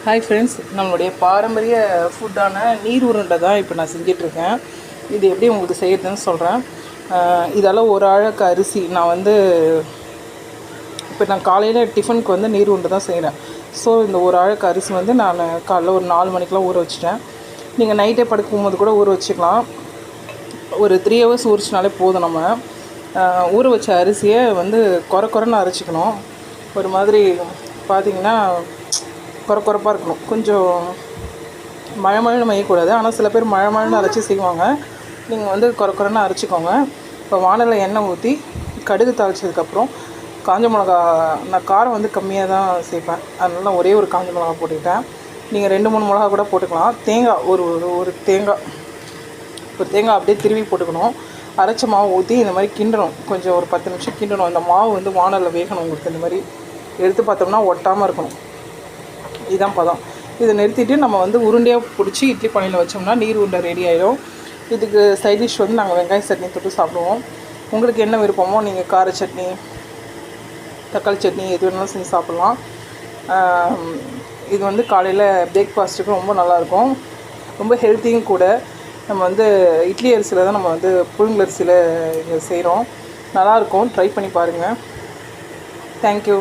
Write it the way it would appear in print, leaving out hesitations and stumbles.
Hi friends, நம்மளுடைய பாரம்பரிய ஃபுட்டான நீர் உருண்டை தான் இப்போ நான் செஞ்சிட்ருக்கேன். இது எப்படி உங்களுக்கு செய்யறதுன்னு சொல்கிறேன். இதெல்லாம் ஒரு ஆழக்கு அரிசி நான் இப்போ நான் காலையில் டிஃபனுக்கு நீர் உருண்டை தான் செய்கிறேன். ஸோ இந்த ஒரு ஆழக்கு அரிசி நான் காலைல ஒரு 4 மணிக்கெலாம் ஊற வச்சுட்டேன். நீங்கள் நைட்டே படுக்கும்போது கூட ஊற வச்சுக்கலாம். ஒரு 3 ஹவர்ஸ் ஊறிச்சினாலே போதும். நம்ம ஊற வச்ச அரிசியை குறைன்னு அரைச்சிக்கணும். ஒரு மாதிரி பார்த்திங்கன்னா குறைப்பாக இருக்கணும். கொஞ்சம் மழைன்னு மையக்கூடாது. ஆனால் சில பேர் மழைன்னு அரைச்சி செய்வாங்க. நீங்கள் குறைன்னு அரைச்சிக்கோங்க. இப்போ வானலில் எண்ணெய் ஊற்றி கடுகு தாளிச்சதுக்கப்புறம் காஞ்ச மிளகா, நான் காரம் கம்மியாக தான் சேர்ப்பேன். அதனால ஒரே ஒரு காஞ்ச மிளகா போட்டுக்கிட்டேன். நீங்கள் 2-3 மிளகா கூட போட்டுக்கலாம். தேங்காய் ஒரு தேங்காய் அப்படியே திருவி போட்டுக்கணும். அரைச்ச மாவு ஊற்றி இந்த மாதிரி கிண்டணும். கொஞ்சம் ஒரு 10 நிமிஷம் கிண்டணும். இந்த மாவு வானலில் வேகணும். உங்களுக்கு இந்த மாதிரி எடுத்து பார்த்தோம்னா ஒட்டாமல் இருக்கணும். இதுதான் பதம். இதை நிறுத்திட்டு நம்ம உருண்டையாக பிடிச்சி இட்லி பானையில் வச்சோம்னா நீர் உருண்டை ரெடி ஆகிடும். இதுக்கு சைட் டிஷ் நாங்கள் வெங்காய சட்னி தொட்டு சாப்பிடுவோம். உங்களுக்கு என்ன விருப்பமோ நீங்கள் கார சட்னி, தக்காளி சட்னி எது வேணாலும் செஞ்சு சாப்பிட்லாம். இது காலையில் பிரேக்ஃபாஸ்ட்டுக்கு ரொம்ப நல்லாயிருக்கும். ரொம்ப ஹெல்த்தியும் கூட. நம்ம இட்லி அரிசியில் தான் நம்ம புழுங்கல் அரிசியில் இங்கே செய்கிறோம். நல்லாயிருக்கும். ட்ரை பண்ணி பாருங்கள். தேங்க்யூ.